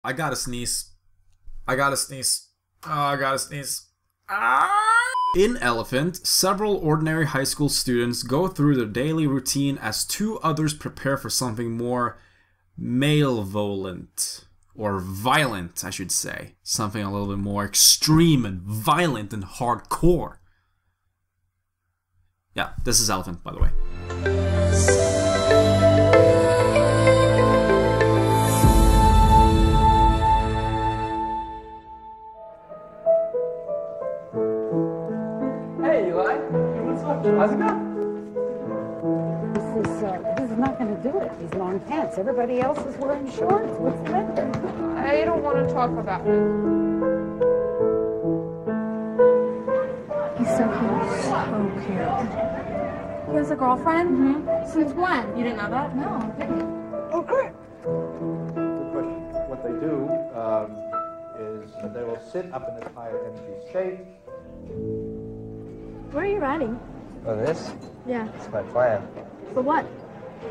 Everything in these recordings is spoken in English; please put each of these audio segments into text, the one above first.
I gotta sneeze. I gotta sneeze. Oh, I gotta sneeze. Ah! In Elephant, several ordinary high school students go through their daily routine as two others prepare for something more malevolent. Or violent, I should say. Something a little bit more extreme and violent and hardcore. Yeah, this is Elephant, by the way. Hey, Eli. What's up? How's it going? This is not going to do it. These long pants. Everybody else is wearing shorts. What's the matter? I don't want to talk about it. He's so cute. He has a girlfriend? Mm-hmm. Since when? You didn't know that? No, I didn't. Oh, great. Good question. What they do is that they will sit up in this higher energy state. Where are you riding? Oh, this? Yeah. It's my plan. For what?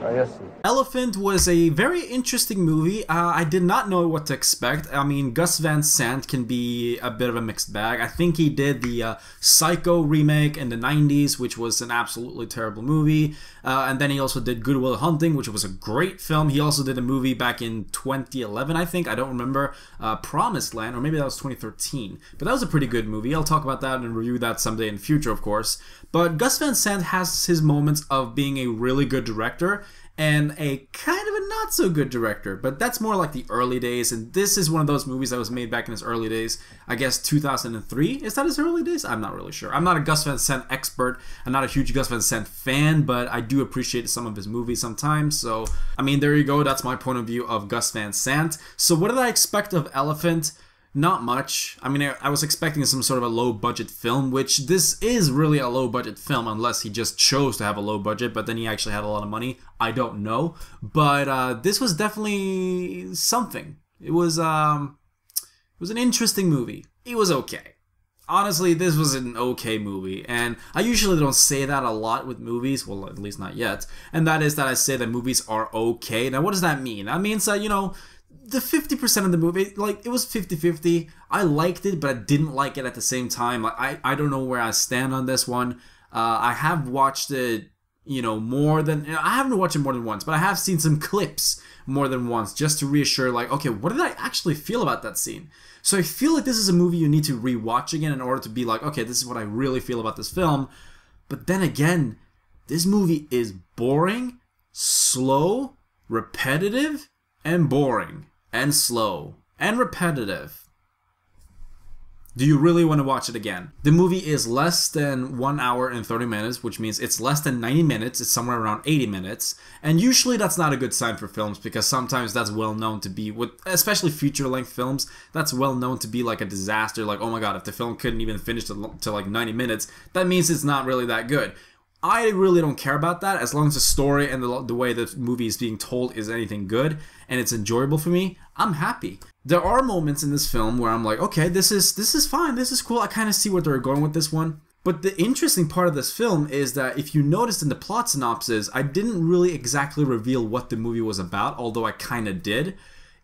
Oh, you'll see. Elephant was a very interesting movie. I did not know what to expect. I mean, Gus Van Sant can be a bit of a mixed bag. I think he did the Psycho remake in the 90s, which was an absolutely terrible movie. And then he also did Good Will Hunting, which was a great film. He also did a movie back in 2011, I think. I don't remember. Promised Land, or maybe that was 2013. But that was a pretty good movie. I'll talk about that and review that someday in the future, of course. But Gus Van Sant has his moments of being a really good director and a kind of a not so good director, but that's more like the early days, and this is one of those movies that was made back in his early days. I guess 2003? Is that his early days? I'm not really sure. I'm not a Gus Van Sant expert. I'm not a huge Gus Van Sant fan, but I do appreciate some of his movies sometimes. So, I mean, there you go. That's my point of view of Gus Van Sant. So what did I expect of Elephant? Not much. I mean, I was expecting some sort of a low-budget film, which this is really a low-budget film, unless he just chose to have a low budget, but then he actually had a lot of money. I don't know. But this was definitely something. It was an interesting movie. It was okay. Honestly, this was an okay movie, and I usually don't say that a lot with movies, well, at least not yet, and that is that I say that movies are okay. Now, what does that mean? That means that, you know, the 50% of the movie, like, it was 50-50. I liked it, but I didn't like it at the same time. I don't know where I stand on this one. I have watched it, you know, I haven't watched it more than once, but I have seen some clips more than once just to reassure, like, okay, what did I actually feel about that scene? So I feel like this is a movie you need to rewatch again in order to be like, okay, this is what I really feel about this film. But then again, this movie is boring, slow, repetitive, and boring. And slow. And repetitive. Do you really want to watch it again? The movie is less than 1 hour and 30 minutes, which means it's less than 90 minutes. It's somewhere around 80 minutes. And usually that's not a good sign for films, because sometimes that's well known to be, especially feature-length films, that's well known to be like a disaster. Like, oh my god, if the film couldn't even finish to like 90 minutes, that means it's not really that good. I really don't care about that, as long as the story and the way the movie is being told is anything good and it's enjoyable for me, I'm happy. There are moments in this film where I'm like, okay, this is fine, this is cool, I kind of see where they're going with this one. But the interesting part of this film is that if you noticed in the plot synopsis, I didn't really exactly reveal what the movie was about, although I kind of did.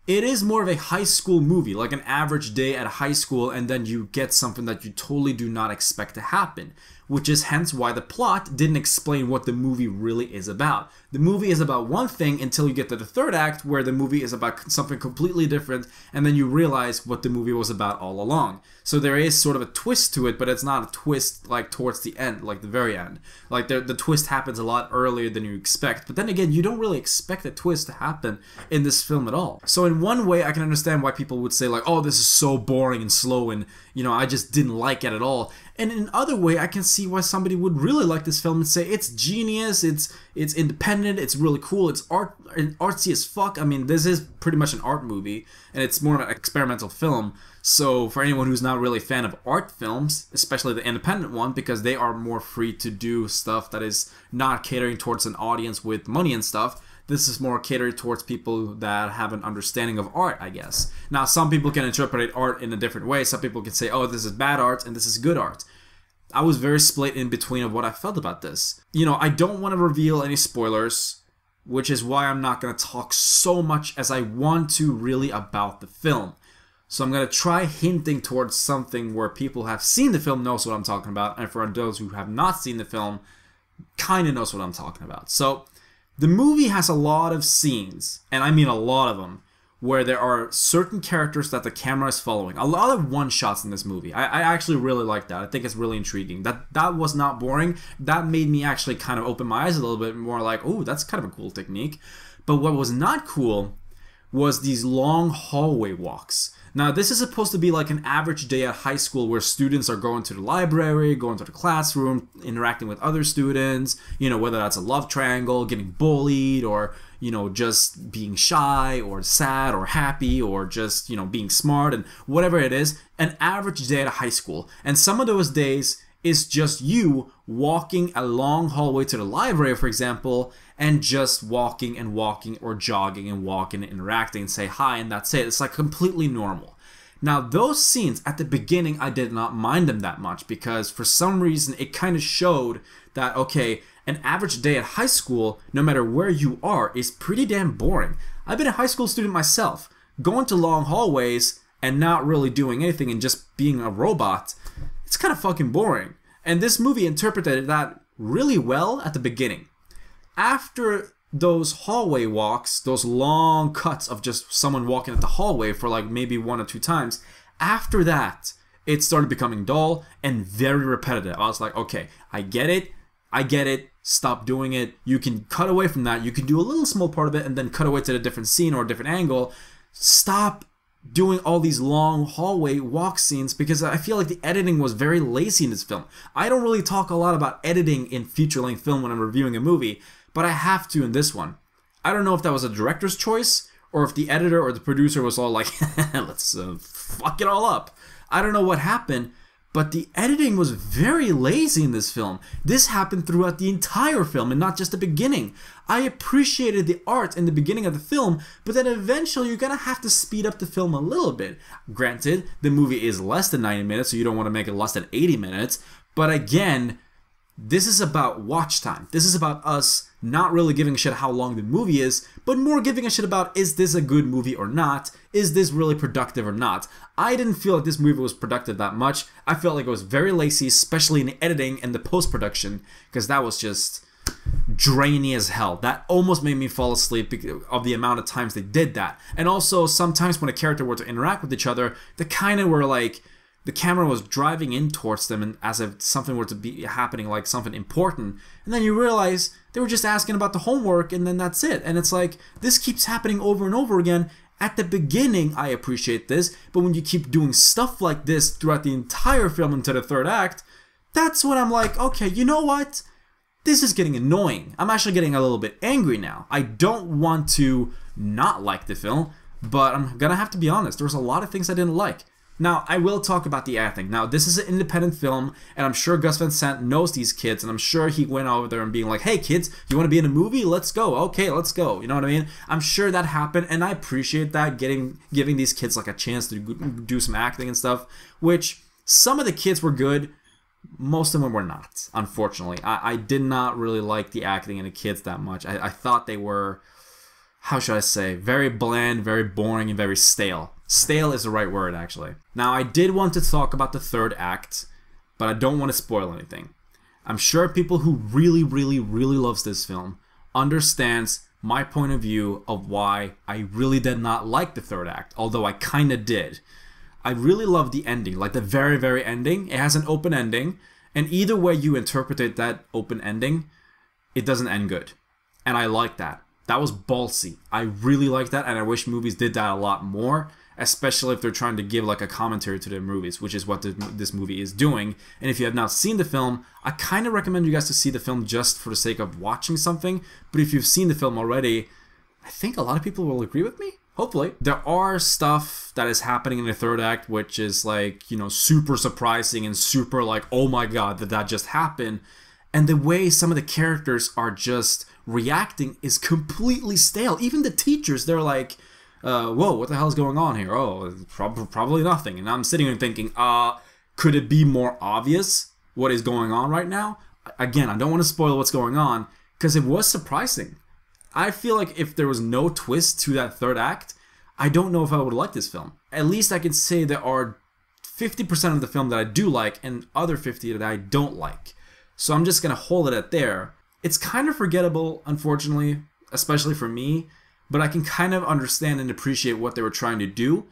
It is more of a high school movie, like an average day at high school, and then you get something that you totally do not expect to happen, which is hence why the plot didn't explain what the movie really is about. The movie is about one thing until you get to the third act, where the movie is about something completely different, and then you realize what the movie was about all along. So there is sort of a twist to it, but it's not a twist like towards the end, like the very end. Like the twist happens a lot earlier than you expect, but then again, you don't really expect a twist to happen in this film at all. So in one way, I can understand why people would say like, oh, this is so boring and slow, and, you know, I just didn't like it at all. And in another way, I can see why somebody would really like this film and say it's genius, it's independent, it's really cool, it's artsy as fuck. I mean, this is pretty much an art movie, and it's more of an experimental film. So for anyone who's not really a fan of art films, especially the independent one, because they are more free to do stuff that is not catering towards an audience with money and stuff, this is more catered towards people that have an understanding of art, I guess. Now, some people can interpret art in a different way. Some people can say, oh, this is bad art and this is good art. I was very split in between of what I felt about this. You know, I don't want to reveal any spoilers, which is why I'm not going to talk so much as I want to really about the film. So I'm going to try hinting towards something where people have seen the film knows what I'm talking about, and for those who have not seen the film, kind of knows what I'm talking about. So the movie has a lot of scenes, and I mean a lot of them, where there are certain characters that the camera is following. A lot of one-shots in this movie. I actually really like that. I think it's really intriguing. That was not boring. That made me actually kind of open my eyes a little bit more like, oh, that's kind of a cool technique. But what was not cool was these long hallway walks. Now, this is supposed to be like an average day at high school where students are going to the library, going to the classroom, interacting with other students, you know, whether that's a love triangle, getting bullied, or, you know, just being shy or sad or happy or just, you know, being smart and whatever it is, an average day at a high school. And some of those days is just you walking a long hallway to the library, for example, and just walking and walking or jogging and walking and interacting and say hi and that's it. It's like completely normal. Now those scenes at the beginning, I did not mind them that much because for some reason it kind of showed that, okay, an average day at high school, no matter where you are, is pretty damn boring. I've been a high school student myself. Going to long hallways and not really doing anything and just being a robot, it's kind of fucking boring. And this movie interpreted that really well at the beginning. After those hallway walks, those long cuts of just someone walking at the hallway for like maybe 1 or 2 times, after that, it started becoming dull and very repetitive. I was like, okay, I get it, stop doing it. You can cut away from that. You can do a little small part of it and then cut away to a different scene or a different angle. Stop doing all these long hallway walk scenes because I feel like the editing was very lazy in this film. I don't really talk a lot about editing in feature-length film when I'm reviewing a movie, but I have to in this one. I don't know if that was a director's choice or if the editor or the producer was all like, let's fuck it all up. I don't know what happened, but the editing was very lazy in this film. This happened throughout the entire film and not just the beginning. I appreciated the art in the beginning of the film, but then eventually you're gonna have to speed up the film a little bit. Granted, the movie is less than 90 minutes, so you don't want to make it less than 80 minutes, but again, this is about watch time. This is about us not really giving a shit how long the movie is, but more giving a shit about, is this a good movie or not? Is this really productive or not? I didn't feel like this movie was productive that much. I felt like it was very lazy, especially in the editing and the post-production, because that was just drainy as hell. That almost made me fall asleep because of the amount of times they did that. And also, sometimes when a character were to interact with each other, they kind of were like, the camera was driving in towards them and as if something were to be happening, like something important, and then you realize they were just asking about the homework and then that's it. And it's like, this keeps happening over and over again. At the beginning, I appreciate this, but when you keep doing stuff like this throughout the entire film into the third act, that's when I'm like, okay, you know what? This is getting annoying. I'm actually getting a little bit angry now. I don't want to not like the film, but I'm gonna have to be honest. There was a lot of things I didn't like. Now, I will talk about the acting. Now, this is an independent film, and I'm sure Gus Van Sant knows these kids, and I'm sure he went over there and being like, hey kids, you want to be in a movie? Let's go. Okay, let's go. You know what I mean? I'm sure that happened, and I appreciate that, giving these kids like a chance to do some acting and stuff, which some of the kids were good, most of them were not, unfortunately. I did not really like the acting in the kids that much. I thought they were, how should I say, very bland, very boring, and very stale. Stale is the right word, actually. Now, I did want to talk about the third act, but I don't want to spoil anything. I'm sure people who really, really, really loves this film understands my point of view of why I really did not like the third act, although I kind of did. I really love the ending, like the very, very ending. It has an open ending, and either way you interpret that open ending, it doesn't end good. And I like that. That was ballsy. I really like that, and I wish movies did that a lot more, especially if they're trying to give like a commentary to their movies, which is what this movie is doing. And if you have not seen the film, I kind of recommend you guys to see the film just for the sake of watching something. But if you've seen the film already, I think a lot of people will agree with me. Hopefully. There are stuff that is happening in the third act which is like, you know, super surprising and super like, oh my god, that just happened. And the way some of the characters are just reacting is completely stale. Even the teachers, they're like, whoa, what the hell is going on here? Oh, probably nothing. And I'm sitting here thinking, could it be more obvious what is going on right now? Again, I don't want to spoil what's going on, because it was surprising. I feel like if there was no twist to that third act, I don't know if I would like this film. At least I can say there are 50% of the film that I do like and other 50 that I don't like. So I'm just going to hold it at there. It's kind of forgettable, unfortunately, especially for me, but I can kind of understand and appreciate what they were trying to do,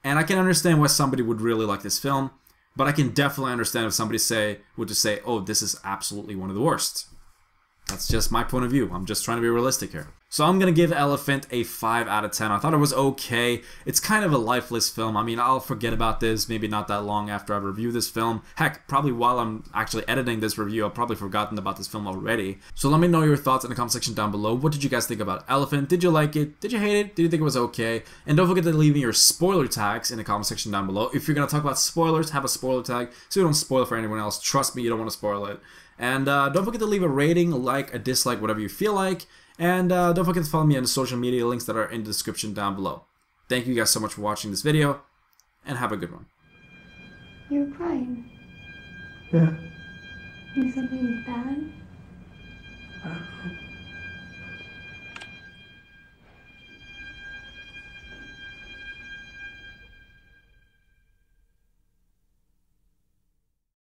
and I can understand why somebody would really like this film, but I can definitely understand if somebody would just say, oh, this is absolutely one of the worst. That's just my point of view. I'm just trying to be realistic here. So I'm going to give Elephant a 5 out of 10. I thought it was okay. It's kind of a lifeless film. I mean, I'll forget about this maybe not that long after I review this film. Heck, probably while I'm actually editing this review, I've probably forgotten about this film already. So let me know your thoughts in the comment section down below. What did you guys think about Elephant? Did you like it? Did you hate it? Did you think it was okay? And don't forget to leave me your spoiler tags in the comment section down below. If you're going to talk about spoilers, have a spoiler tag so you don't spoil it for anyone else. Trust me, you don't want to spoil it. And don't forget to leave a rating, a like, a dislike, whatever you feel like. And don't forget to follow me on the social media links that are in the description down below. Thank you guys so much for watching this video, and have a good one. You're crying. Yeah. Is something bad? I don't know.